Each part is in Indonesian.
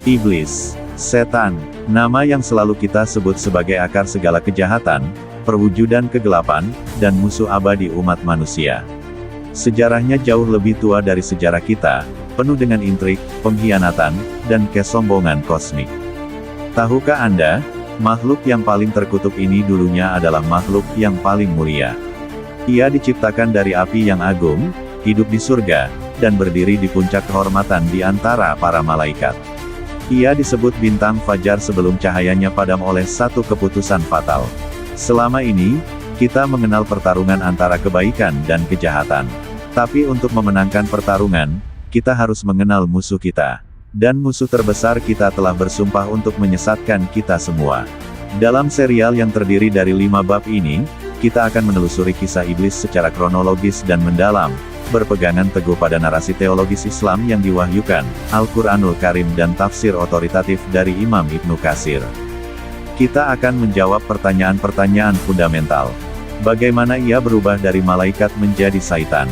Iblis, setan, nama yang selalu kita sebut sebagai akar segala kejahatan, perwujudan kegelapan, dan musuh abadi umat manusia. Sejarahnya jauh lebih tua dari sejarah kita, penuh dengan intrik, pengkhianatan, dan kesombongan kosmik. Tahukah Anda, makhluk yang paling terkutuk ini dulunya adalah makhluk yang paling mulia. Ia diciptakan dari api yang agung, hidup di surga, dan berdiri di puncak kehormatan di antara para malaikat. Ia disebut bintang fajar sebelum cahayanya padam oleh satu keputusan fatal. Selama ini, kita mengenal pertarungan antara kebaikan dan kejahatan. Tapi untuk memenangkan pertarungan, kita harus mengenal musuh kita. Dan musuh terbesar kita telah bersumpah untuk menyesatkan kita semua. Dalam serial yang terdiri dari 5 bab ini, kita akan menelusuri kisah iblis secara kronologis dan mendalam, berpegangan teguh pada narasi teologis Islam yang diwahyukan, Al-Quranul Karim dan tafsir otoritatif dari Imam Ibnu Katsir. Kita akan menjawab pertanyaan-pertanyaan fundamental. Bagaimana ia berubah dari malaikat menjadi syaitan?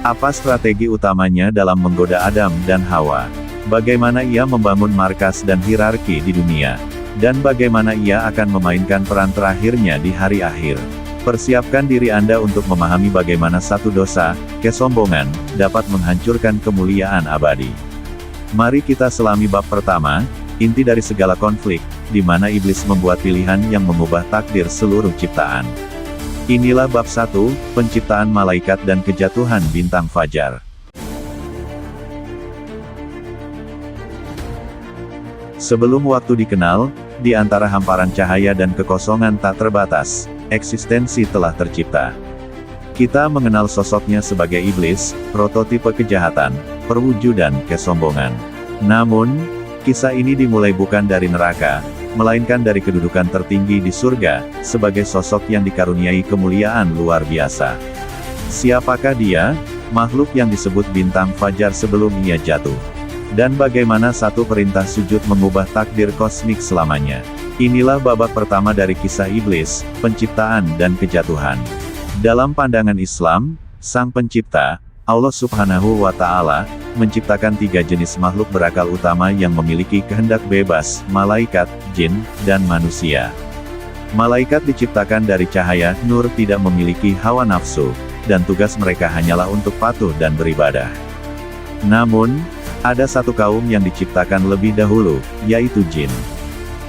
Apa strategi utamanya dalam menggoda Adam dan Hawa? Bagaimana ia membangun markas dan hierarki di dunia? Dan bagaimana ia akan memainkan peran terakhirnya di hari akhir? Persiapkan diri Anda untuk memahami bagaimana satu dosa, kesombongan, dapat menghancurkan kemuliaan abadi. Mari kita selami bab pertama, inti dari segala konflik, di mana iblis membuat pilihan yang mengubah takdir seluruh ciptaan. Inilah bab 1, penciptaan malaikat dan kejatuhan bintang fajar. Sebelum waktu dikenal, di antara hamparan cahaya dan kekosongan tak terbatas, eksistensi telah tercipta. Kita mengenal sosoknya sebagai iblis, prototipe kejahatan, perwujudan kesombongan. Namun, kisah ini dimulai bukan dari neraka, melainkan dari kedudukan tertinggi di surga, sebagai sosok yang dikaruniai kemuliaan luar biasa. Siapakah dia? Makhluk yang disebut bintang fajar sebelum ia jatuh. Dan bagaimana satu perintah sujud mengubah takdir kosmik selamanya. Inilah babak pertama dari kisah iblis, penciptaan dan kejatuhan. Dalam pandangan Islam, Sang Pencipta, Allah Subhanahu wa Ta'ala, menciptakan 3 jenis makhluk berakal utama yang memiliki kehendak bebas, malaikat, jin, dan manusia. Malaikat diciptakan dari cahaya, nur, tidak memiliki hawa nafsu, dan tugas mereka hanyalah untuk patuh dan beribadah. Namun, ada satu kaum yang diciptakan lebih dahulu, yaitu jin.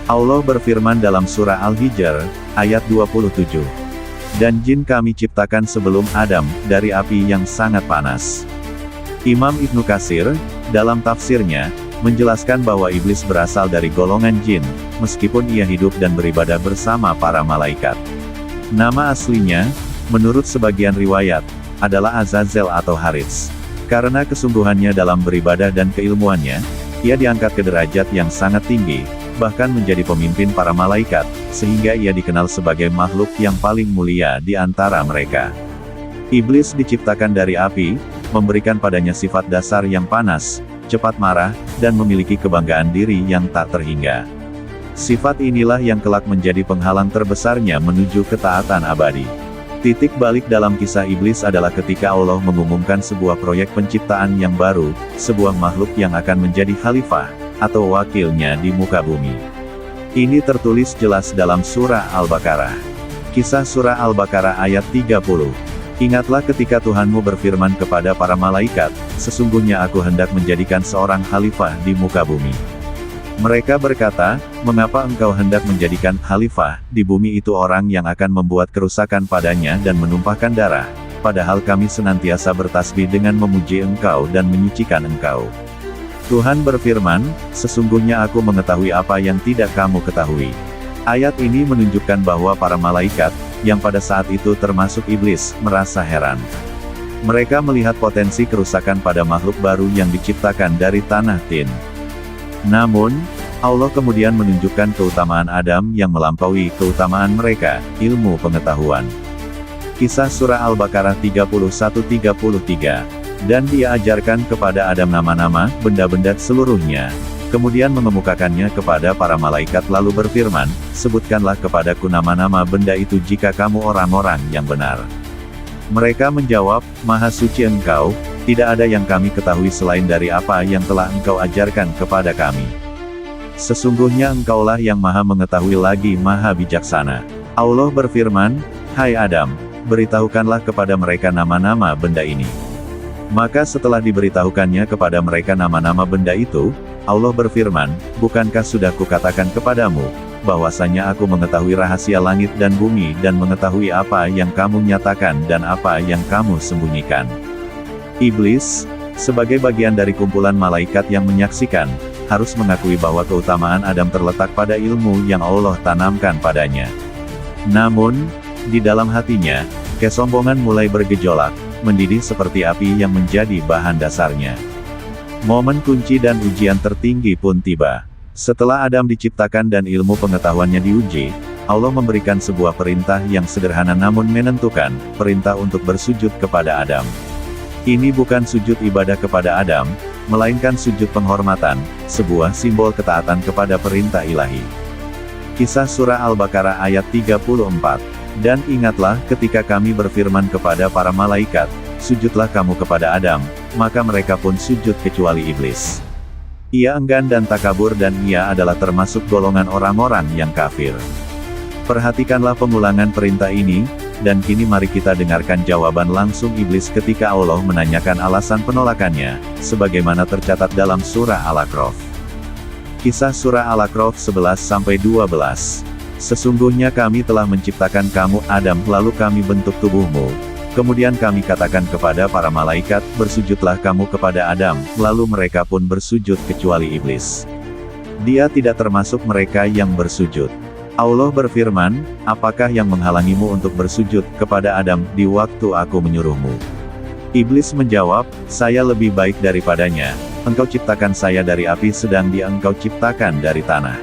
Allah berfirman dalam surah Al-Hijr, ayat 27. Dan jin kami ciptakan sebelum Adam, dari api yang sangat panas. Imam Ibnu Katsir, dalam tafsirnya, menjelaskan bahwa iblis berasal dari golongan jin, meskipun ia hidup dan beribadah bersama para malaikat. Nama aslinya, menurut sebagian riwayat, adalah Azazel atau Harits. Karena kesungguhannya dalam beribadah dan keilmuannya, ia diangkat ke derajat yang sangat tinggi, bahkan menjadi pemimpin para malaikat, sehingga ia dikenal sebagai makhluk yang paling mulia di antara mereka. Iblis diciptakan dari api, memberikan padanya sifat dasar yang panas, cepat marah, dan memiliki kebanggaan diri yang tak terhingga. Sifat inilah yang kelak menjadi penghalang terbesarnya menuju ketaatan abadi. Titik balik dalam kisah iblis adalah ketika Allah mengumumkan sebuah proyek penciptaan yang baru, sebuah makhluk yang akan menjadi khalifah, atau wakilnya di muka bumi. Ini tertulis jelas dalam surah Al-Baqarah. Kisah surah Al-Baqarah ayat 30. Ingatlah ketika Tuhanmu berfirman kepada para malaikat, sesungguhnya aku hendak menjadikan seorang khalifah di muka bumi. Mereka berkata, mengapa engkau hendak menjadikan khalifah di bumi itu orang yang akan membuat kerusakan padanya dan menumpahkan darah, padahal kami senantiasa bertasbih dengan memuji engkau dan menyucikan engkau. Tuhan berfirman, sesungguhnya aku mengetahui apa yang tidak kamu ketahui. Ayat ini menunjukkan bahwa para malaikat, yang pada saat itu termasuk iblis, merasa heran. Mereka melihat potensi kerusakan pada makhluk baru yang diciptakan dari tanah tin. Namun, Allah kemudian menunjukkan keutamaan Adam yang melampaui keutamaan mereka, ilmu pengetahuan. Kisah surah Al-Baqarah 31-33. Dan dia ajarkan kepada Adam nama-nama, benda-benda seluruhnya. Kemudian mengemukakannya kepada para malaikat lalu berfirman, sebutkanlah kepadaku nama-nama benda itu jika kamu orang-orang yang benar. Mereka menjawab, Maha Suci Engkau, tidak ada yang kami ketahui selain dari apa yang telah Engkau ajarkan kepada kami. Sesungguhnya engkaulah yang maha mengetahui lagi maha bijaksana. Allah berfirman, "Hai Adam, beritahukanlah kepada mereka nama-nama benda ini." Maka setelah diberitahukannya kepada mereka nama-nama benda itu, Allah berfirman, "Bukankah sudah kukatakan kepadamu, bahwasanya aku mengetahui rahasia langit dan bumi dan mengetahui apa yang kamu nyatakan dan apa yang kamu sembunyikan." Iblis, sebagai bagian dari kumpulan malaikat yang menyaksikan, harus mengakui bahwa keutamaan Adam terletak pada ilmu yang Allah tanamkan padanya. Namun, di dalam hatinya, kesombongan mulai bergejolak, mendidih seperti api yang menjadi bahan dasarnya. Momen kunci dan ujian tertinggi pun tiba. Setelah Adam diciptakan dan ilmu pengetahuannya diuji, Allah memberikan sebuah perintah yang sederhana namun menentukan, perintah untuk bersujud kepada Adam. Ini bukan sujud ibadah kepada Adam, melainkan sujud penghormatan, sebuah simbol ketaatan kepada perintah ilahi. Kisah Surah Al-Baqarah ayat 34. Dan ingatlah ketika kami berfirman kepada para malaikat, sujudlah kamu kepada Adam, maka mereka pun sujud kecuali iblis. Ia enggan dan takabur dan ia adalah termasuk golongan orang-orang yang kafir. Perhatikanlah pengulangan perintah ini, dan kini mari kita dengarkan jawaban langsung iblis ketika Allah menanyakan alasan penolakannya, sebagaimana tercatat dalam Surah Al-A'raf. Kisah Surah Al-A'raf 11-12. Sesungguhnya kami telah menciptakan kamu, Adam, lalu kami bentuk tubuhmu. Kemudian kami katakan kepada para malaikat, bersujudlah kamu kepada Adam, lalu mereka pun bersujud kecuali iblis. Dia tidak termasuk mereka yang bersujud. Allah berfirman, apakah yang menghalangimu untuk bersujud kepada Adam di waktu aku menyuruhmu? Iblis menjawab, saya lebih baik daripadanya. Engkau ciptakan saya dari api sedang dia engkau ciptakan dari tanah.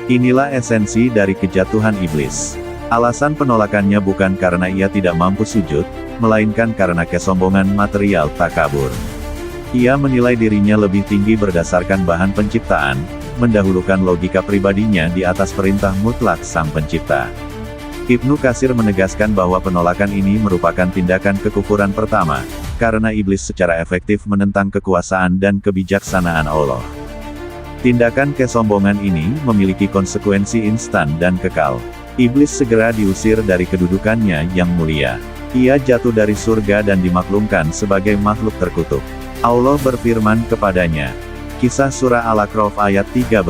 Inilah esensi dari kejatuhan iblis. Alasan penolakannya bukan karena ia tidak mampu sujud, melainkan karena kesombongan material takabur. Ia menilai dirinya lebih tinggi berdasarkan bahan penciptaan, mendahulukan logika pribadinya di atas perintah mutlak Sang Pencipta. Ibnu Katsir menegaskan bahwa penolakan ini merupakan tindakan kekufuran pertama, karena iblis secara efektif menentang kekuasaan dan kebijaksanaan Allah. Tindakan kesombongan ini memiliki konsekuensi instan dan kekal. Iblis segera diusir dari kedudukannya yang mulia. Ia jatuh dari surga dan dimaklumkan sebagai makhluk terkutuk. Allah berfirman kepadanya. Kisah Surah Al-A'raf ayat 13.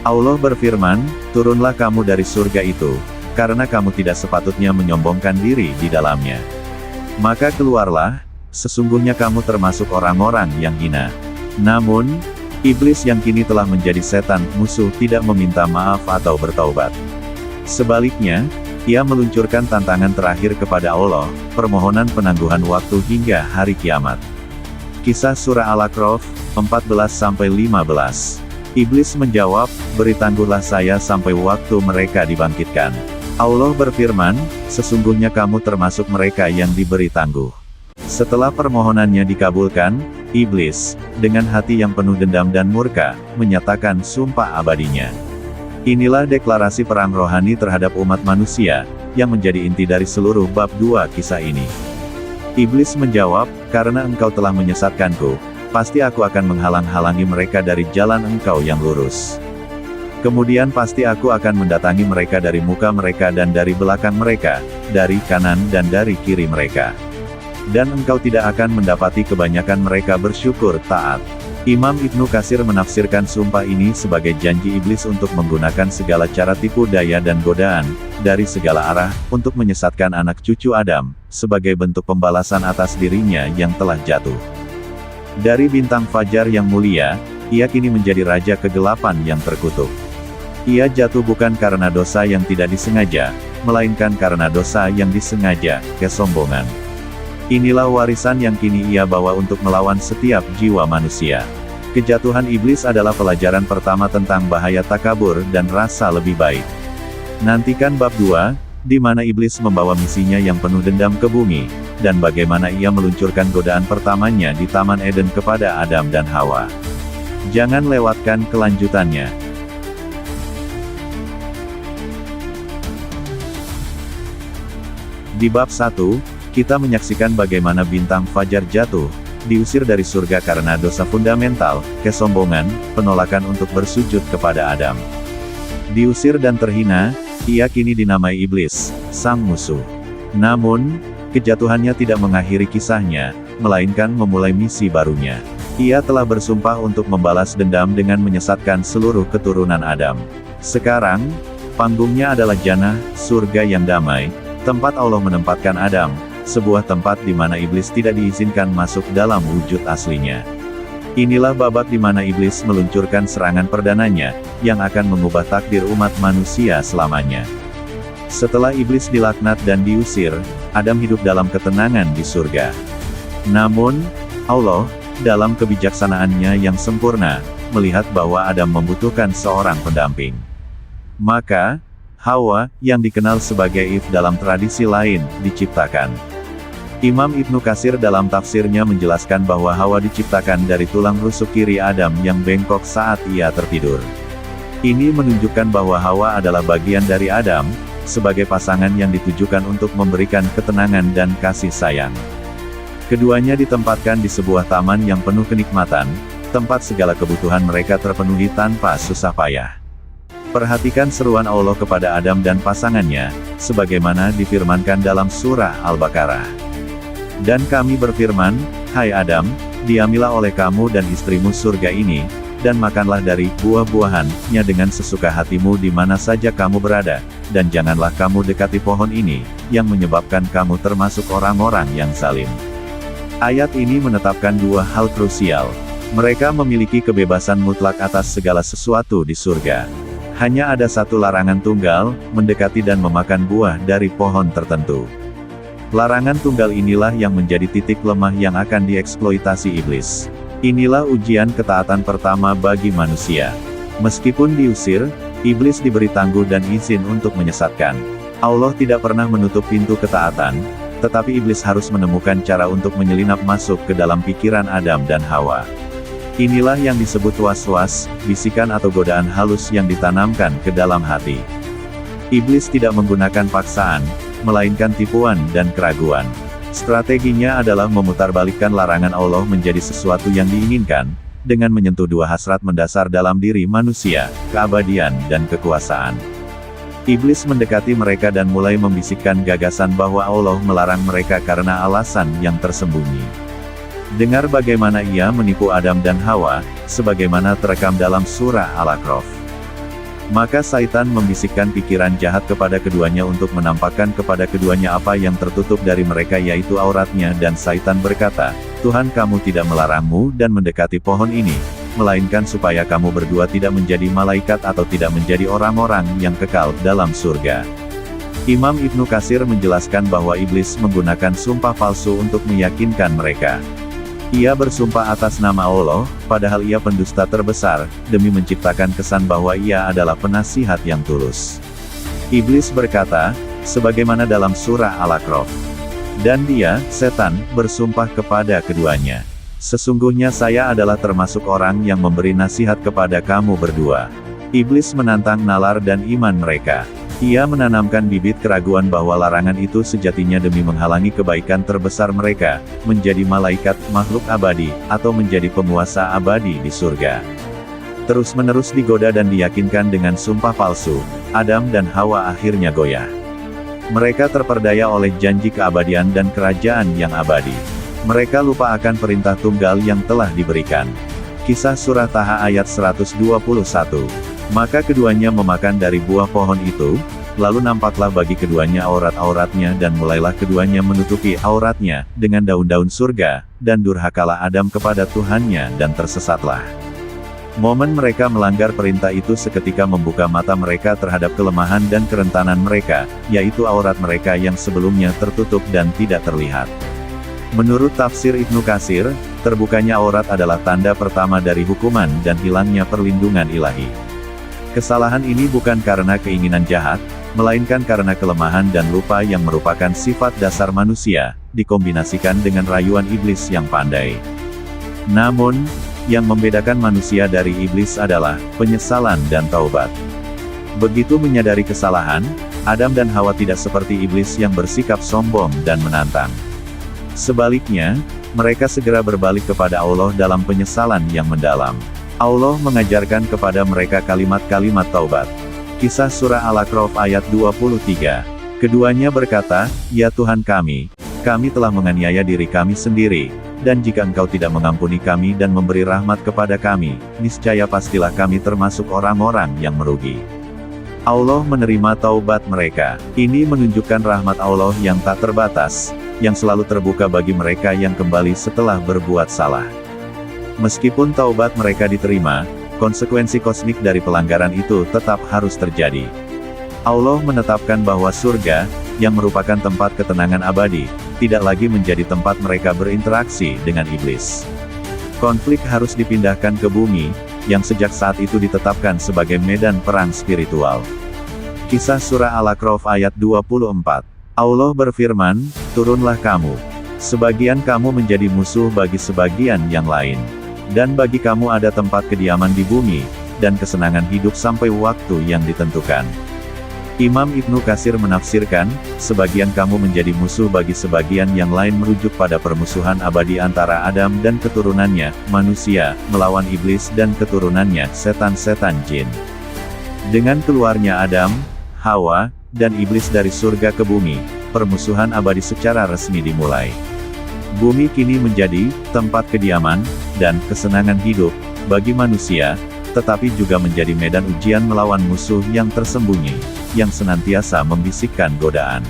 Allah berfirman, turunlah kamu dari surga itu, karena kamu tidak sepatutnya menyombongkan diri di dalamnya. Maka keluarlah, sesungguhnya kamu termasuk orang-orang yang hina. Namun, iblis yang kini telah menjadi setan, musuh, tidak meminta maaf atau bertaubat. Sebaliknya, ia meluncurkan tantangan terakhir kepada Allah, permohonan penangguhan waktu hingga hari kiamat. Kisah Surah Al-A'raf 14-15. Iblis menjawab, beri tangguhlah saya sampai waktu mereka dibangkitkan. Allah berfirman, sesungguhnya kamu termasuk mereka yang diberi tangguh. Setelah permohonannya dikabulkan, iblis, dengan hati yang penuh dendam dan murka, menyatakan sumpah abadinya. Inilah deklarasi perang rohani terhadap umat manusia, yang menjadi inti dari seluruh bab 2 kisah ini. Iblis menjawab, karena engkau telah menyesatkanku, pasti aku akan menghalang-halangi mereka dari jalan engkau yang lurus. Kemudian pasti aku akan mendatangi mereka dari muka mereka dan dari belakang mereka, dari kanan dan dari kiri mereka. Dan engkau tidak akan mendapati kebanyakan mereka bersyukur taat. Imam Ibnu Katsir menafsirkan sumpah ini sebagai janji iblis untuk menggunakan segala cara tipu daya dan godaan, dari segala arah, untuk menyesatkan anak cucu Adam, sebagai bentuk pembalasan atas dirinya yang telah jatuh. Dari bintang fajar yang mulia, ia kini menjadi raja kegelapan yang terkutuk. Ia jatuh bukan karena dosa yang tidak disengaja, melainkan karena dosa yang disengaja, kesombongan. Inilah warisan yang kini ia bawa untuk melawan setiap jiwa manusia. Kejatuhan iblis adalah pelajaran pertama tentang bahaya takabur dan rasa lebih baik. Nantikan bab 2, di mana iblis membawa misinya yang penuh dendam ke bumi, dan bagaimana ia meluncurkan godaan pertamanya di Taman Eden kepada Adam dan Hawa. Jangan lewatkan kelanjutannya. Di bab 1, kita menyaksikan bagaimana bintang fajar jatuh, diusir dari surga karena dosa fundamental, kesombongan, penolakan untuk bersujud kepada Adam. Diusir dan terhina, ia kini dinamai iblis, sang musuh. Namun, kejatuhannya tidak mengakhiri kisahnya, melainkan memulai misi barunya. Ia telah bersumpah untuk membalas dendam dengan menyesatkan seluruh keturunan Adam. Sekarang, panggungnya adalah jannah, surga yang damai, tempat Allah menempatkan Adam, sebuah tempat di mana iblis tidak diizinkan masuk dalam wujud aslinya. Inilah babak di mana iblis meluncurkan serangan perdananya, yang akan mengubah takdir umat manusia selamanya. Setelah iblis dilaknat dan diusir, Adam hidup dalam ketenangan di surga. Namun, Allah, dalam kebijaksanaannya yang sempurna, melihat bahwa Adam membutuhkan seorang pendamping. Maka, Hawa, yang dikenal sebagai Eve dalam tradisi lain, diciptakan. Imam Ibnu Katsir dalam tafsirnya menjelaskan bahwa Hawa diciptakan dari tulang rusuk kiri Adam yang bengkok saat ia tertidur. Ini menunjukkan bahwa Hawa adalah bagian dari Adam, sebagai pasangan yang ditujukan untuk memberikan ketenangan dan kasih sayang. Keduanya ditempatkan di sebuah taman yang penuh kenikmatan, tempat segala kebutuhan mereka terpenuhi tanpa susah payah. Perhatikan seruan Allah kepada Adam dan pasangannya, sebagaimana difirmankan dalam surah Al-Baqarah. Dan kami berfirman, hai Adam, diamilah oleh kamu dan istrimu surga ini, dan makanlah dari buah-buahannya dengan sesuka hatimu di mana saja kamu berada, dan janganlah kamu dekati pohon ini, yang menyebabkan kamu termasuk orang-orang yang zalim. Ayat ini menetapkan dua hal krusial. Mereka memiliki kebebasan mutlak atas segala sesuatu di surga. Hanya ada satu larangan tunggal, mendekati dan memakan buah dari pohon tertentu. Larangan tunggal inilah yang menjadi titik lemah yang akan dieksploitasi iblis. Inilah ujian ketaatan pertama bagi manusia. Meskipun diusir, iblis diberi tangguh dan izin untuk menyesatkan. Allah tidak pernah menutup pintu ketaatan, tetapi iblis harus menemukan cara untuk menyelinap masuk ke dalam pikiran Adam dan Hawa. Inilah yang disebut was-was, bisikan atau godaan halus yang ditanamkan ke dalam hati. Iblis tidak menggunakan paksaan, melainkan tipuan dan keraguan. Strateginya adalah memutarbalikkan larangan Allah menjadi sesuatu yang diinginkan, dengan menyentuh dua hasrat mendasar dalam diri manusia, keabadian dan kekuasaan. Iblis mendekati mereka dan mulai membisikkan gagasan bahwa Allah melarang mereka karena alasan yang tersembunyi. Dengar bagaimana ia menipu Adam dan Hawa, sebagaimana terekam dalam surah Al-A'raf. Maka Saitan membisikkan pikiran jahat kepada keduanya untuk menampakkan kepada keduanya apa yang tertutup dari mereka yaitu auratnya dan Saitan berkata, Tuhan kamu tidak melarangmu dan mendekati pohon ini, melainkan supaya kamu berdua tidak menjadi malaikat atau tidak menjadi orang-orang yang kekal dalam surga. Imam Ibnu Katsir menjelaskan bahwa iblis menggunakan sumpah palsu untuk meyakinkan mereka. Ia bersumpah atas nama Allah, padahal ia pendusta terbesar, demi menciptakan kesan bahwa ia adalah penasihat yang tulus. Iblis berkata, sebagaimana dalam surah Al-A'raf. Dan dia, setan, bersumpah kepada keduanya. Sesungguhnya saya adalah termasuk orang yang memberi nasihat kepada kamu berdua. Iblis menantang nalar dan iman mereka. Ia menanamkan bibit keraguan bahwa larangan itu sejatinya demi menghalangi kebaikan terbesar mereka, menjadi malaikat, makhluk abadi, atau menjadi penguasa abadi di surga. Terus-menerus digoda dan diyakinkan dengan sumpah palsu, Adam dan Hawa akhirnya goyah. Mereka terperdaya oleh janji keabadian dan kerajaan yang abadi. Mereka lupa akan perintah tunggal yang telah diberikan. Kisah Surah Taha ayat 121. Maka keduanya memakan dari buah pohon itu, lalu nampaklah bagi keduanya aurat-auratnya dan mulailah keduanya menutupi auratnya, dengan daun-daun surga, dan durhakalah Adam kepada Tuhannya dan tersesatlah. Momen mereka melanggar perintah itu seketika membuka mata mereka terhadap kelemahan dan kerentanan mereka, yaitu aurat mereka yang sebelumnya tertutup dan tidak terlihat. Menurut tafsir Ibnu Katsir, terbukanya aurat adalah tanda pertama dari hukuman dan hilangnya perlindungan ilahi. Kesalahan ini bukan karena keinginan jahat, melainkan karena kelemahan dan lupa yang merupakan sifat dasar manusia, dikombinasikan dengan rayuan iblis yang pandai. Namun, yang membedakan manusia dari iblis adalah penyesalan dan taubat. Begitu menyadari kesalahan, Adam dan Hawa tidak seperti iblis yang bersikap sombong dan menantang. Sebaliknya, mereka segera berbalik kepada Allah dalam penyesalan yang mendalam. Allah mengajarkan kepada mereka kalimat-kalimat taubat. Kisah Surah Al-A'raf ayat 23. Keduanya berkata, "Ya Tuhan kami telah menganiaya diri kami sendiri, dan jika Engkau tidak mengampuni kami dan memberi rahmat kepada kami, niscaya pastilah kami termasuk orang-orang yang merugi." Allah menerima taubat mereka. Ini menunjukkan rahmat Allah yang tak terbatas, yang selalu terbuka bagi mereka yang kembali setelah berbuat salah. Meskipun taubat mereka diterima, konsekuensi kosmik dari pelanggaran itu tetap harus terjadi. Allah menetapkan bahwa surga, yang merupakan tempat ketenangan abadi, tidak lagi menjadi tempat mereka berinteraksi dengan iblis. Konflik harus dipindahkan ke bumi, yang sejak saat itu ditetapkan sebagai medan perang spiritual. Kisah Surah Al-A'raf ayat 24. Allah berfirman, "Turunlah kamu. Sebagian kamu menjadi musuh bagi sebagian yang lain. Dan bagi kamu ada tempat kediaman di bumi, dan kesenangan hidup sampai waktu yang ditentukan." Imam Ibnu Katsir menafsirkan, sebagian kamu menjadi musuh bagi sebagian yang lain merujuk pada permusuhan abadi antara Adam dan keturunannya, manusia, melawan iblis dan keturunannya, setan-setan jin. Dengan keluarnya Adam, Hawa, dan iblis dari surga ke bumi, permusuhan abadi secara resmi dimulai. Bumi kini menjadi tempat kediaman dan kesenangan hidup bagi manusia, tetapi juga menjadi medan ujian melawan musuh yang tersembunyi, yang senantiasa membisikkan godaan.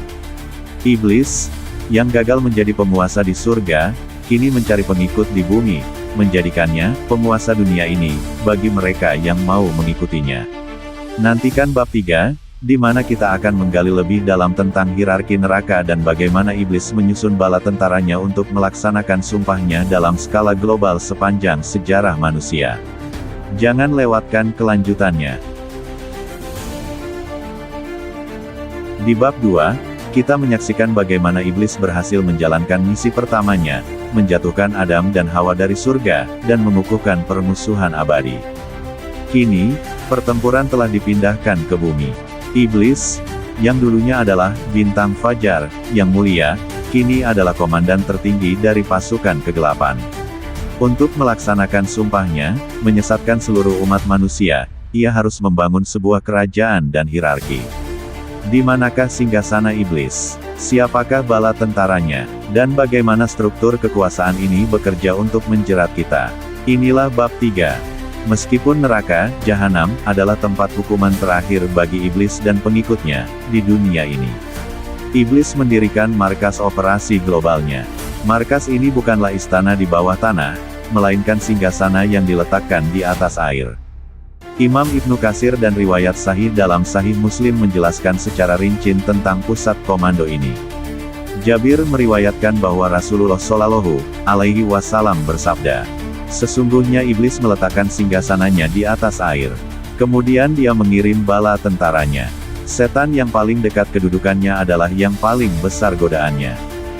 Iblis, yang gagal menjadi penguasa di surga, kini mencari pengikut di bumi, menjadikannya penguasa dunia ini bagi mereka yang mau mengikutinya. Nantikan bab 3, di mana kita akan menggali lebih dalam tentang hierarki neraka dan bagaimana iblis menyusun bala tentaranya untuk melaksanakan sumpahnya dalam skala global sepanjang sejarah manusia. Jangan lewatkan kelanjutannya. Di bab 2, kita menyaksikan bagaimana iblis berhasil menjalankan misi pertamanya, menjatuhkan Adam dan Hawa dari surga, dan mengukuhkan permusuhan abadi. Kini, pertempuran telah dipindahkan ke bumi. Iblis, yang dulunya adalah bintang fajar yang mulia, kini adalah komandan tertinggi dari pasukan kegelapan. Untuk melaksanakan sumpahnya, menyesatkan seluruh umat manusia, ia harus membangun sebuah kerajaan dan hierarki. Di manakah singgasana iblis? Siapakah bala tentaranya? Dan bagaimana struktur kekuasaan ini bekerja untuk menjerat kita? Inilah bab 3. Meskipun neraka, jahanam, adalah tempat hukuman terakhir bagi iblis dan pengikutnya, di dunia ini. Iblis mendirikan markas operasi globalnya. Markas ini bukanlah istana di bawah tanah, melainkan singgasana yang diletakkan di atas air. Imam Ibnu Katsir dan riwayat sahih dalam Sahih Muslim menjelaskan secara rinci tentang pusat komando ini. Jabir meriwayatkan bahwa Rasulullah Shallallahu Alaihi Wasallam bersabda, "Sesungguhnya iblis meletakkan singgasananya di atas air. Kemudian dia mengirim bala tentaranya. Setan yang paling dekat kedudukannya adalah yang paling besar godaannya.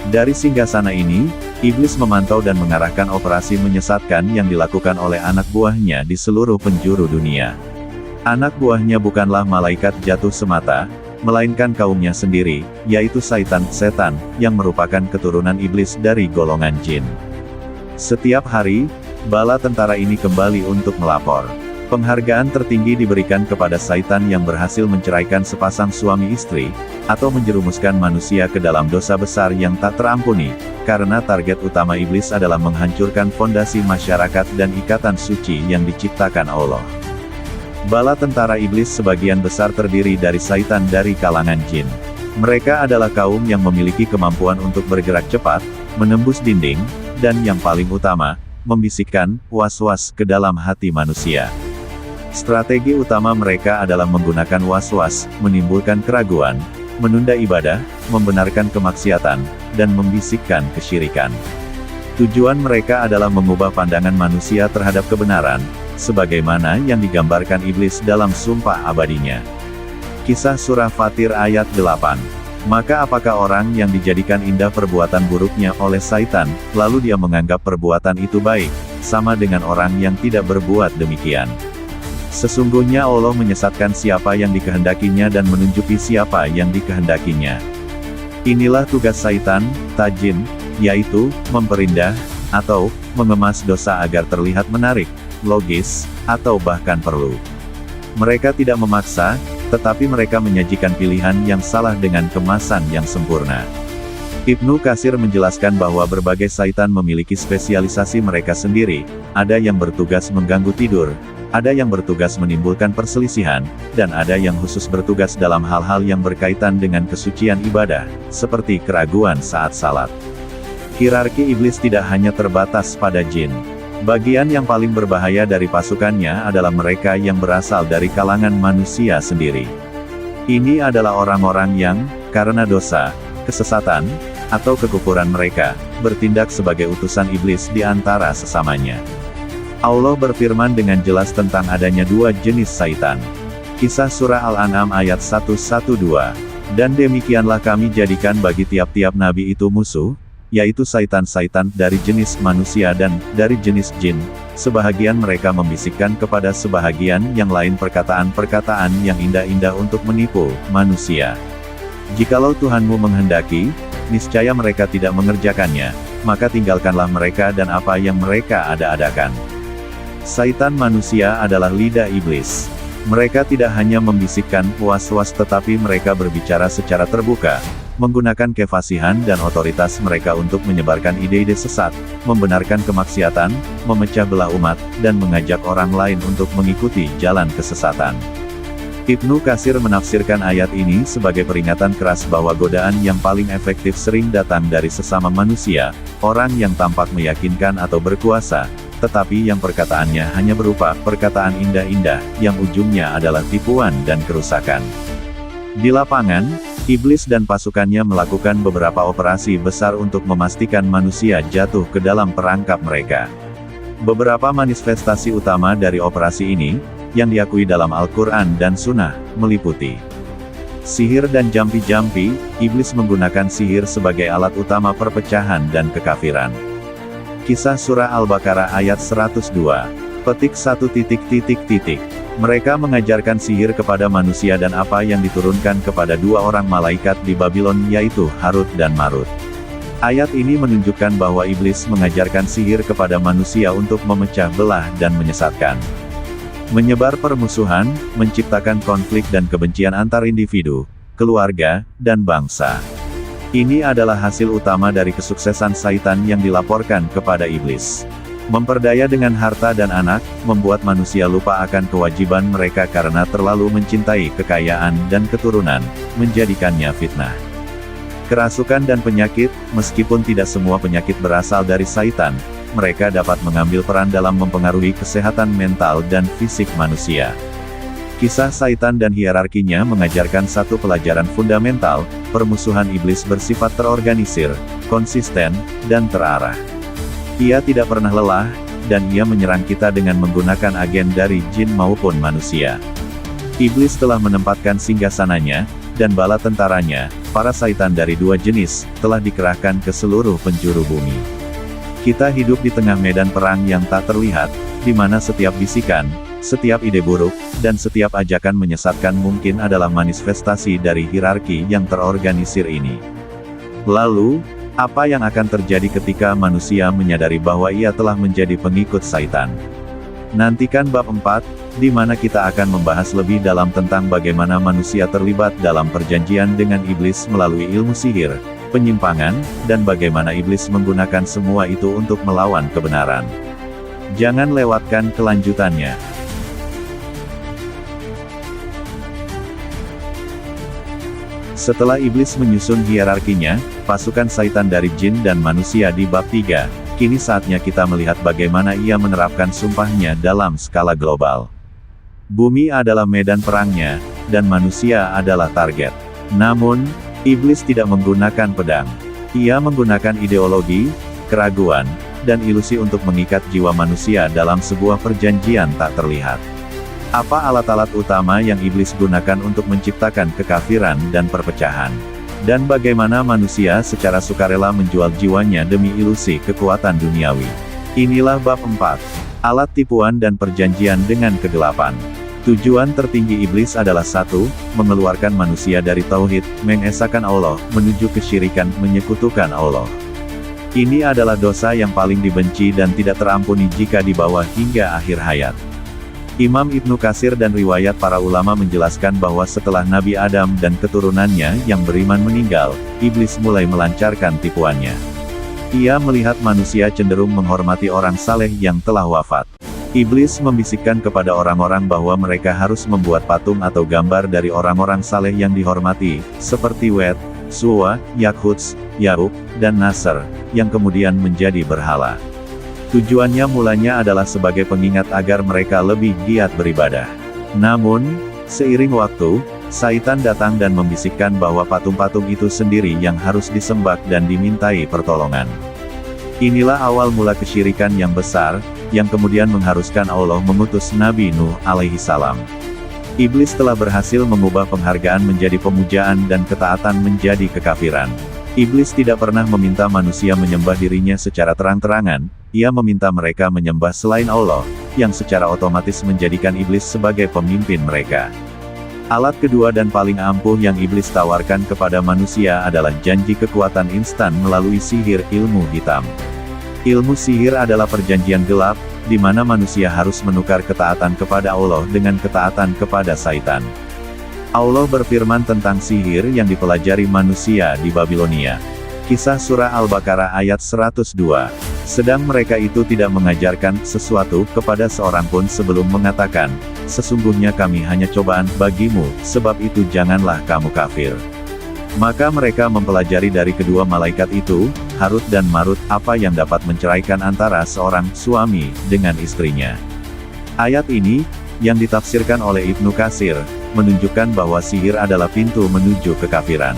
Dari singgasana ini, iblis memantau dan mengarahkan operasi menyesatkan yang dilakukan oleh anak buahnya di seluruh penjuru dunia. Anak buahnya bukanlah malaikat jatuh semata, melainkan kaumnya sendiri, yaitu setan, yang merupakan keturunan iblis dari golongan jin. Setiap hari, bala tentara ini kembali untuk melapor. Penghargaan tertinggi diberikan kepada setan yang berhasil menceraikan sepasang suami istri, atau menjerumuskan manusia ke dalam dosa besar yang tak terampuni, karena target utama iblis adalah menghancurkan fondasi masyarakat dan ikatan suci yang diciptakan Allah. Bala tentara iblis sebagian besar terdiri dari setan dari kalangan jin. Mereka adalah kaum yang memiliki kemampuan untuk bergerak cepat, menembus dinding, dan yang paling utama, membisikkan was-was ke dalam hati manusia. Strategi utama mereka adalah menggunakan was-was, menimbulkan keraguan, menunda ibadah, membenarkan kemaksiatan, dan membisikkan kesyirikan. Tujuan mereka adalah mengubah pandangan manusia terhadap kebenaran, sebagaimana yang digambarkan iblis dalam sumpah abadinya. Kisah Surah Fatir ayat 8. Maka apakah orang yang dijadikan indah perbuatan buruknya oleh Saitan, lalu dia menganggap perbuatan itu baik, sama dengan orang yang tidak berbuat demikian. Sesungguhnya Allah menyesatkan siapa yang dikehendakinya dan menunjuki siapa yang dikehendakinya. Inilah tugas Saitan, tajin, yaitu, memperindah, atau, mengemas dosa agar terlihat menarik, logis, atau bahkan perlu. Mereka tidak memaksa, tetapi mereka menyajikan pilihan yang salah dengan kemasan yang sempurna. Ibnu Katsir menjelaskan bahwa berbagai syaitan memiliki spesialisasi mereka sendiri, ada yang bertugas mengganggu tidur, ada yang bertugas menimbulkan perselisihan, dan ada yang khusus bertugas dalam hal-hal yang berkaitan dengan kesucian ibadah, seperti keraguan saat salat. Hierarki iblis tidak hanya terbatas pada jin. Bagian yang paling berbahaya dari pasukannya adalah mereka yang berasal dari kalangan manusia sendiri. Ini adalah orang-orang yang, karena dosa, kesesatan, atau kekufuran mereka, bertindak sebagai utusan iblis di antara sesamanya. Allah berfirman dengan jelas tentang adanya dua jenis syaitan. Kisah Surah Al-An'am ayat 112. Dan demikianlah kami jadikan bagi tiap-tiap nabi itu musuh, yaitu syaitan-syaitan dari jenis manusia dan dari jenis jin. Sebahagian mereka membisikkan kepada sebahagian yang lain perkataan-perkataan yang indah-indah untuk menipu manusia. Jikalau Tuhanmu menghendaki, niscaya mereka tidak mengerjakannya, maka tinggalkanlah mereka dan apa yang mereka ada-adakan. Syaitan manusia adalah lidah iblis. Mereka tidak hanya membisikkan was-was tetapi mereka berbicara secara terbuka, menggunakan kefasihan dan otoritas mereka untuk menyebarkan ide-ide sesat, membenarkan kemaksiatan, memecah belah umat, dan mengajak orang lain untuk mengikuti jalan kesesatan. Ibnu Katsir menafsirkan ayat ini sebagai peringatan keras bahwa godaan yang paling efektif sering datang dari sesama manusia, orang yang tampak meyakinkan atau berkuasa, tetapi yang perkataannya hanya berupa perkataan indah-indah, yang ujungnya adalah tipuan dan kerusakan. Di lapangan, iblis dan pasukannya melakukan beberapa operasi besar untuk memastikan manusia jatuh ke dalam perangkap mereka. Beberapa manifestasi utama dari operasi ini, yang diakui dalam Al-Quran dan Sunnah, meliputi sihir dan jampi-jampi. Iblis menggunakan sihir sebagai alat utama perpecahan dan kekafiran. Kisah Surah Al-Baqarah ayat 102. Petik 1. Mereka mengajarkan sihir kepada manusia dan apa yang diturunkan kepada dua orang malaikat di Babylon yaitu Harut dan Marut. Ayat ini menunjukkan bahwa iblis mengajarkan sihir kepada manusia untuk memecah belah dan menyesatkan. Menyebar permusuhan, menciptakan konflik dan kebencian antar individu, keluarga, dan bangsa. Ini adalah hasil utama dari kesuksesan syaitan yang dilaporkan kepada iblis. Memperdaya dengan harta dan anak, membuat manusia lupa akan kewajiban mereka karena terlalu mencintai kekayaan dan keturunan, menjadikannya fitnah. Kerasukan dan penyakit, meskipun tidak semua penyakit berasal dari syaitan, mereka dapat mengambil peran dalam mempengaruhi kesehatan mental dan fisik manusia. Kisah syaitan dan hierarkinya mengajarkan satu pelajaran fundamental, permusuhan iblis bersifat terorganisir, konsisten, dan terarah. Ia tidak pernah lelah, dan ia menyerang kita dengan menggunakan agen dari jin maupun manusia. Iblis telah menempatkan singgasananya, dan bala tentaranya, para syaitan dari dua jenis, telah dikerahkan ke seluruh penjuru bumi. Kita hidup di tengah medan perang yang tak terlihat, di mana setiap bisikan, setiap ide buruk, dan setiap ajakan menyesatkan mungkin adalah manifestasi dari hierarki yang terorganisir ini. Lalu, apa yang akan terjadi ketika manusia menyadari bahwa ia telah menjadi pengikut syaitan? Nantikan bab 4, di mana kita akan membahas lebih dalam tentang bagaimana manusia terlibat dalam perjanjian dengan iblis melalui ilmu sihir, penyimpangan, dan bagaimana iblis menggunakan semua itu untuk melawan kebenaran. Jangan lewatkan kelanjutannya. Setelah iblis menyusun hierarkinya, pasukan syaitan dari jin dan manusia di bab 3, kini saatnya kita melihat bagaimana ia menerapkan sumpahnya dalam skala global. Bumi adalah medan perangnya, dan manusia adalah target. Namun, iblis tidak menggunakan pedang. Ia menggunakan ideologi, keraguan, dan ilusi untuk mengikat jiwa manusia dalam sebuah perjanjian tak terlihat. Apa alat-alat utama yang iblis gunakan untuk menciptakan kekafiran dan perpecahan? Dan bagaimana manusia secara sukarela menjual jiwanya demi ilusi kekuatan duniawi? Inilah bab 4. Alat tipuan dan perjanjian dengan kegelapan. Tujuan tertinggi iblis adalah 1. Mengeluarkan manusia dari tauhid, mengesahkan Allah, menuju kesyirikan, menyekutukan Allah. Ini adalah dosa yang paling dibenci dan tidak terampuni jika dibawa hingga akhir hayat. Imam Ibnu Katsir dan riwayat para ulama menjelaskan bahwa setelah Nabi Adam dan keturunannya yang beriman meninggal, iblis mulai melancarkan tipuannya. Ia melihat manusia cenderung menghormati orang saleh yang telah wafat. Iblis membisikkan kepada orang-orang bahwa mereka harus membuat patung atau gambar dari orang-orang saleh yang dihormati, seperti Wet, Suwa, Yakhuts, Yaruk, dan Nasr, yang kemudian menjadi berhala. Tujuannya mulanya adalah sebagai pengingat agar mereka lebih giat beribadah. Namun, seiring waktu, Saitan datang dan membisikkan bahwa patung-patung itu sendiri yang harus disembah dan dimintai pertolongan. Inilah awal mula kesyirikan yang besar, yang kemudian mengharuskan Allah mengutus Nabi Nuh alaihi salam. Iblis telah berhasil mengubah penghargaan menjadi pemujaan dan ketaatan menjadi kekafiran. Iblis tidak pernah meminta manusia menyembah dirinya secara terang-terangan, ia meminta mereka menyembah selain Allah, yang secara otomatis menjadikan iblis sebagai pemimpin mereka. Alat kedua dan paling ampuh yang iblis tawarkan kepada manusia adalah janji kekuatan instan melalui sihir ilmu hitam. Ilmu sihir adalah perjanjian gelap, di mana manusia harus menukar ketaatan kepada Allah dengan ketaatan kepada Saitan. Allah berfirman tentang sihir yang dipelajari manusia di Babilonia. Kisah Surah Al-Baqarah ayat 102. Sedang mereka itu tidak mengajarkan sesuatu kepada seorang pun sebelum mengatakan, sesungguhnya kami hanya cobaan bagimu, sebab itu janganlah kamu kafir. Maka mereka mempelajari dari kedua malaikat itu, Harut dan Marut, apa yang dapat menceraikan antara seorang suami dengan istrinya. Ayat ini, yang ditafsirkan oleh Ibnu Katsir, menunjukkan bahwa sihir adalah pintu menuju kekafiran.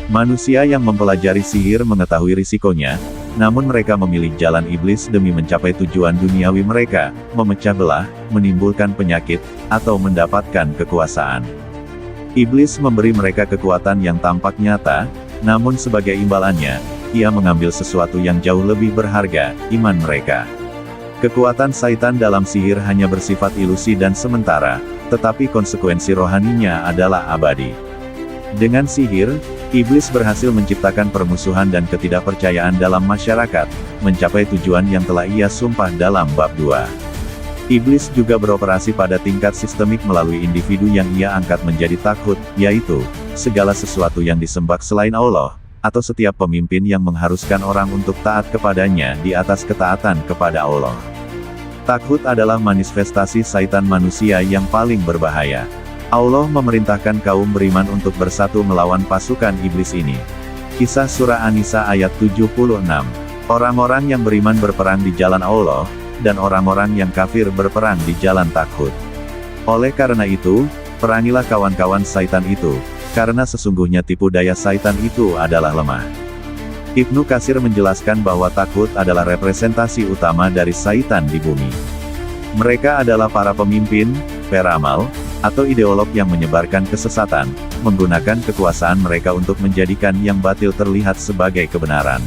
Manusia yang mempelajari sihir mengetahui risikonya, namun mereka memilih jalan iblis demi mencapai tujuan duniawi mereka, memecah belah, menimbulkan penyakit, atau mendapatkan kekuasaan. Iblis memberi mereka kekuatan yang tampak nyata, namun sebagai imbalannya, ia mengambil sesuatu yang jauh lebih berharga, iman mereka. Kekuatan Saitan dalam sihir hanya bersifat ilusi dan sementara, tetapi konsekuensi rohaninya adalah abadi. Dengan sihir, iblis berhasil menciptakan permusuhan dan ketidakpercayaan dalam masyarakat, mencapai tujuan yang telah ia sumpah dalam bab 2. Iblis juga beroperasi pada tingkat sistemik melalui individu yang ia angkat menjadi taghut, yaitu segala sesuatu yang disembah selain Allah, atau setiap pemimpin yang mengharuskan orang untuk taat kepadanya di atas ketaatan kepada Allah. Taghut adalah manifestasi Saitan manusia yang paling berbahaya. Allah memerintahkan kaum beriman untuk bersatu melawan pasukan iblis ini. Kisah Surah An-Nisa ayat 76. Orang-orang yang beriman berperang di jalan Allah, dan orang-orang yang kafir berperang di jalan taghut. Oleh karena itu, perangilah kawan-kawan Saitan itu, karena sesungguhnya tipu daya Saitan itu adalah lemah. Ibnu Katsir menjelaskan bahwa taghut adalah representasi utama dari Saitan di bumi. Mereka adalah para pemimpin, peramal, atau ideolog yang menyebarkan kesesatan, menggunakan kekuasaan mereka untuk menjadikan yang batil terlihat sebagai kebenaran.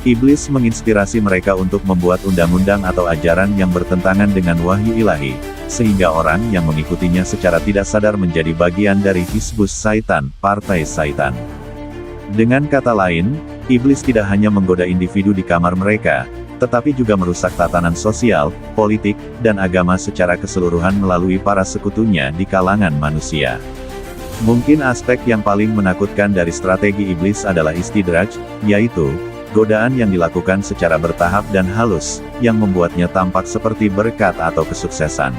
Iblis menginspirasi mereka untuk membuat undang-undang atau ajaran yang bertentangan dengan wahyu ilahi, sehingga orang yang mengikutinya secara tidak sadar menjadi bagian dari Hizbus Saitan, partai Saitan. Dengan kata lain, iblis tidak hanya menggoda individu di kamar mereka, tetapi juga merusak tatanan sosial, politik, dan agama secara keseluruhan melalui para sekutunya di kalangan manusia. Mungkin aspek yang paling menakutkan dari strategi iblis adalah istidraj, yaitu godaan yang dilakukan secara bertahap dan halus, yang membuatnya tampak seperti berkat atau kesuksesan.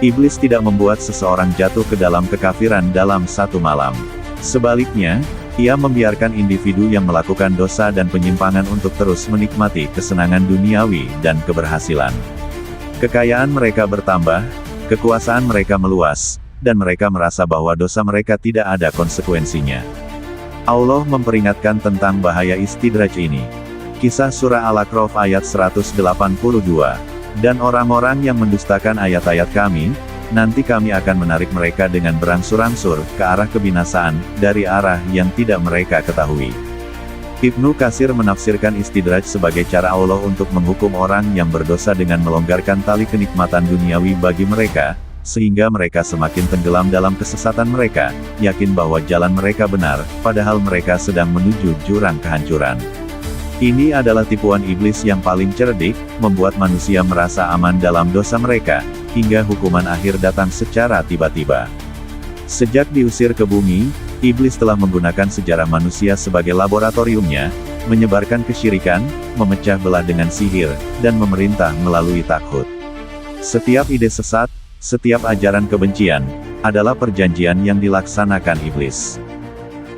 Iblis tidak membuat seseorang jatuh ke dalam kekafiran dalam satu malam. Sebaliknya, ia membiarkan individu yang melakukan dosa dan penyimpangan untuk terus menikmati kesenangan duniawi dan keberhasilan. Kekayaan mereka bertambah, kekuasaan mereka meluas, dan mereka merasa bahwa dosa mereka tidak ada konsekuensinya. Allah memperingatkan tentang bahaya istidraj ini. Kisah Surah Al-A'raf ayat 182. Dan orang-orang yang mendustakan ayat-ayat kami, nanti kami akan menarik mereka dengan berangsur-angsur ke arah kebinasaan, dari arah yang tidak mereka ketahui. Ibnu Katsir menafsirkan istidraj sebagai cara Allah untuk menghukum orang yang berdosa dengan melonggarkan tali kenikmatan duniawi bagi mereka, sehingga mereka semakin tenggelam dalam kesesatan mereka, yakin bahwa jalan mereka benar, padahal mereka sedang menuju jurang kehancuran. Ini adalah tipuan iblis yang paling cerdik, membuat manusia merasa aman dalam dosa mereka, hingga hukuman akhir datang secara tiba-tiba. Sejak diusir ke bumi, iblis telah menggunakan sejarah manusia sebagai laboratoriumnya, menyebarkan kesyirikan, memecah belah dengan sihir, dan memerintah melalui takhut. Setiap ide sesat, setiap ajaran kebencian, adalah perjanjian yang dilaksanakan iblis.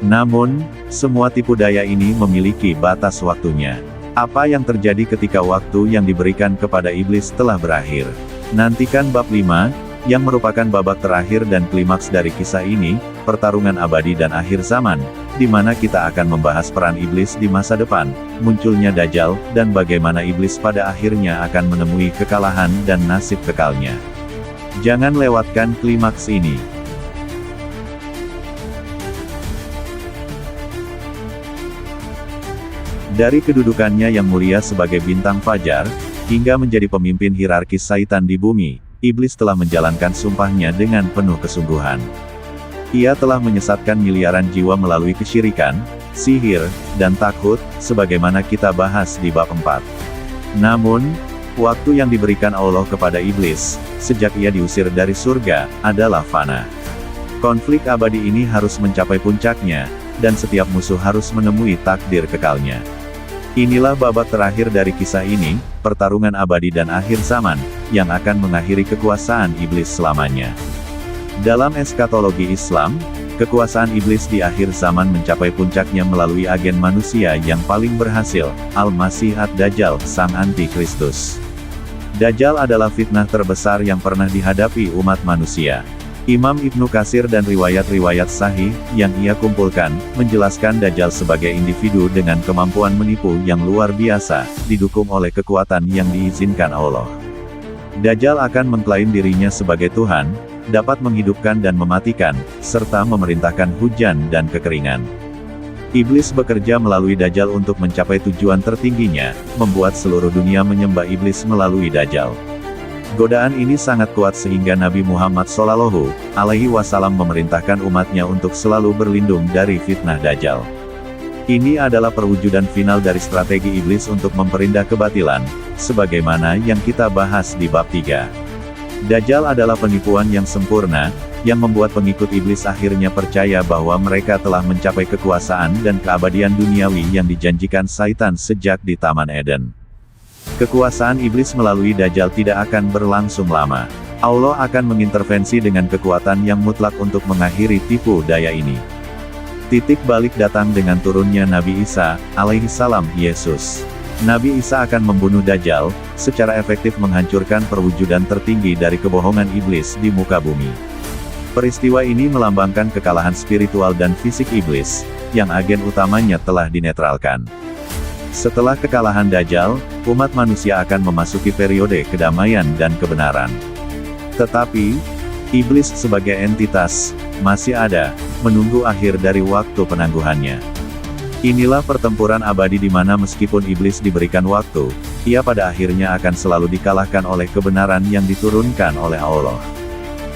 Namun, semua tipu daya ini memiliki batas waktunya. Apa yang terjadi ketika waktu yang diberikan kepada iblis telah berakhir? Nantikan bab 5, yang merupakan babak terakhir dan klimaks dari kisah ini, pertarungan abadi dan akhir zaman, di mana kita akan membahas peran iblis di masa depan, munculnya Dajjal, dan bagaimana iblis pada akhirnya akan menemui kekalahan dan nasib kekalnya. Jangan lewatkan klimaks ini. Dari kedudukannya yang mulia sebagai bintang fajar, hingga menjadi pemimpin hierarkis Saitan di bumi, iblis telah menjalankan sumpahnya dengan penuh kesungguhan. Ia telah menyesatkan miliaran jiwa melalui kesyirikan, sihir, dan takhut, sebagaimana kita bahas di bab 4. Namun, waktu yang diberikan Allah kepada iblis, sejak ia diusir dari surga, adalah fana. Konflik abadi ini harus mencapai puncaknya, dan setiap musuh harus menemui takdir kekalnya. Inilah babak terakhir dari kisah ini, pertarungan abadi dan akhir zaman, yang akan mengakhiri kekuasaan iblis selamanya. Dalam eskatologi Islam, kekuasaan iblis di akhir zaman mencapai puncaknya melalui agen manusia yang paling berhasil, Al-Masih ad-Dajjal, Sang Antikristus. Dajjal adalah fitnah terbesar yang pernah dihadapi umat manusia. Imam Ibnu Katsir dan riwayat-riwayat sahih, yang ia kumpulkan, menjelaskan Dajjal sebagai individu dengan kemampuan menipu yang luar biasa, didukung oleh kekuatan yang diizinkan Allah. Dajjal akan mengklaim dirinya sebagai Tuhan, dapat menghidupkan dan mematikan, serta memerintahkan hujan dan kekeringan. Iblis bekerja melalui Dajjal untuk mencapai tujuan tertingginya, membuat seluruh dunia menyembah iblis melalui Dajjal. Godaan ini sangat kuat sehingga Nabi Muhammad SAW memerintahkan umatnya untuk selalu berlindung dari fitnah Dajjal. Ini adalah perwujudan final dari strategi iblis untuk memperindah kebatilan, sebagaimana yang kita bahas di bab 3. Dajjal adalah penipuan yang sempurna, yang membuat pengikut iblis akhirnya percaya bahwa mereka telah mencapai kekuasaan dan keabadian duniawi yang dijanjikan Saitan sejak di Taman Eden. Kekuasaan iblis melalui Dajjal tidak akan berlangsung lama. Allah akan mengintervensi dengan kekuatan yang mutlak untuk mengakhiri tipu daya ini. Titik balik datang dengan turunnya Nabi Isa, alaihissalam, Yesus. Nabi Isa akan membunuh Dajjal, secara efektif menghancurkan perwujudan tertinggi dari kebohongan iblis di muka bumi. Peristiwa ini melambangkan kekalahan spiritual dan fisik iblis, yang agen utamanya telah dinetralkan. Setelah kekalahan Dajjal, umat manusia akan memasuki periode kedamaian dan kebenaran. Tetapi, iblis sebagai entitas, masih ada, menunggu akhir dari waktu penangguhannya. Inilah pertempuran abadi di mana meskipun iblis diberikan waktu, ia pada akhirnya akan selalu dikalahkan oleh kebenaran yang diturunkan oleh Allah.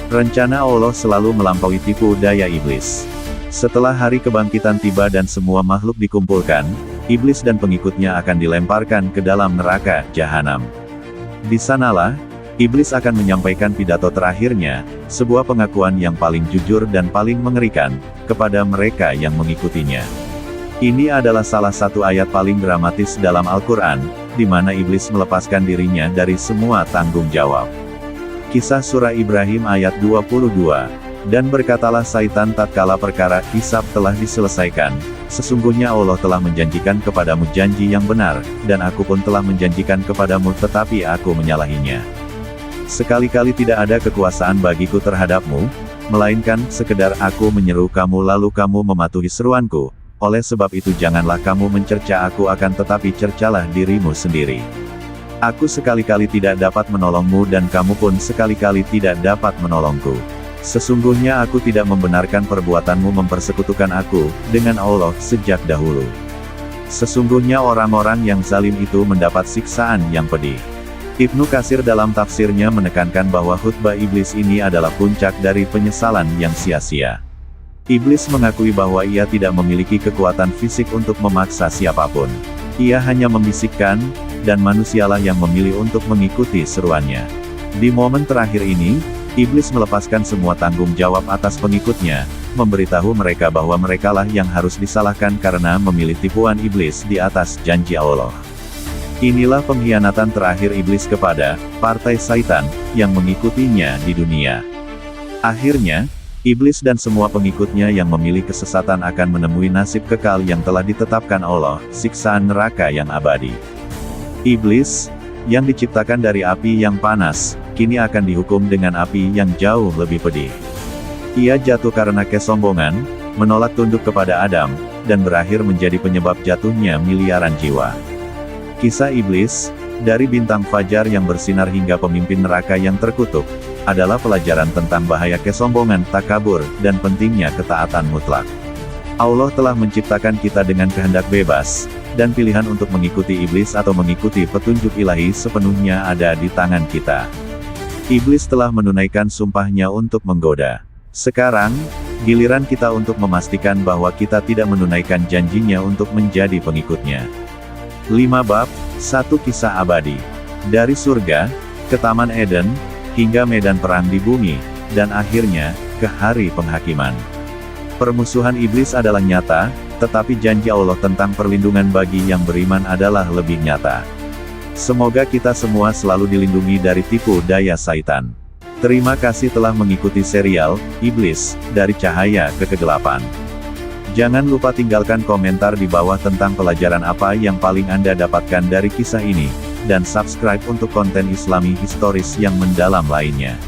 Rencana Allah selalu melampaui tipu daya iblis. Setelah hari kebangkitan tiba dan semua makhluk dikumpulkan, iblis dan pengikutnya akan dilemparkan ke dalam neraka jahanam. Di sanalah, iblis akan menyampaikan pidato terakhirnya, sebuah pengakuan yang paling jujur dan paling mengerikan, kepada mereka yang mengikutinya. Ini adalah salah satu ayat paling dramatis dalam Al-Quran, di mana iblis melepaskan dirinya dari semua tanggung jawab. Kisah Surah Ibrahim ayat 22. Dan berkatalah Saitan tatkala perkara hisab telah diselesaikan, sesungguhnya Allah telah menjanjikan kepadamu janji yang benar, dan aku pun telah menjanjikan kepadamu tetapi aku menyalahinya. Sekali-kali tidak ada kekuasaan bagiku terhadapmu, melainkan sekedar aku menyeru kamu lalu kamu mematuhi seruanku, oleh sebab itu janganlah kamu mencerca aku akan tetapi cercalah dirimu sendiri. Aku sekali-kali tidak dapat menolongmu dan kamu pun sekali-kali tidak dapat menolongku. Sesungguhnya aku tidak membenarkan perbuatanmu mempersekutukan aku dengan Allah sejak dahulu. Sesungguhnya orang-orang yang zalim itu mendapat siksaan yang pedih. Ibnu Katsir dalam tafsirnya menekankan bahwa khutbah iblis ini adalah puncak dari penyesalan yang sia-sia. Iblis mengakui bahwa ia tidak memiliki kekuatan fisik untuk memaksa siapapun. Ia hanya membisikkan, dan manusialah yang memilih untuk mengikuti seruannya. Di momen terakhir ini, iblis melepaskan semua tanggung jawab atas pengikutnya, memberitahu mereka bahwa merekalah yang harus disalahkan karena memilih tipuan iblis di atas janji Allah. Inilah pengkhianatan terakhir iblis kepada partai Saitan yang mengikutinya di dunia. Akhirnya, iblis dan semua pengikutnya yang memilih kesesatan akan menemui nasib kekal yang telah ditetapkan Allah, siksaan neraka yang abadi. Iblis, yang diciptakan dari api yang panas, kini akan dihukum dengan api yang jauh lebih pedih. Ia jatuh karena kesombongan, menolak tunduk kepada Adam, dan berakhir menjadi penyebab jatuhnya miliaran jiwa. Kisah iblis, dari bintang fajar yang bersinar hingga pemimpin neraka yang terkutuk, adalah pelajaran tentang bahaya kesombongan, takabur, dan pentingnya ketaatan mutlak. Allah telah menciptakan kita dengan kehendak bebas, dan pilihan untuk mengikuti iblis atau mengikuti petunjuk ilahi sepenuhnya ada di tangan kita. Iblis telah menunaikan sumpahnya untuk menggoda. Sekarang, giliran kita untuk memastikan bahwa kita tidak menunaikan janjinya untuk menjadi pengikutnya. 5 bab, 1 kisah abadi. Dari surga, ke Taman Eden, hingga medan perang di bumi, dan akhirnya, ke hari penghakiman. Permusuhan iblis adalah nyata, tetapi janji Allah tentang perlindungan bagi yang beriman adalah lebih nyata. Semoga kita semua selalu dilindungi dari tipu daya Saitan. Terima kasih telah mengikuti serial Iblis, dari Cahaya ke Kegelapan. Jangan lupa tinggalkan komentar di bawah tentang pelajaran apa yang paling Anda dapatkan dari kisah ini, dan subscribe untuk konten Islami historis yang mendalam lainnya.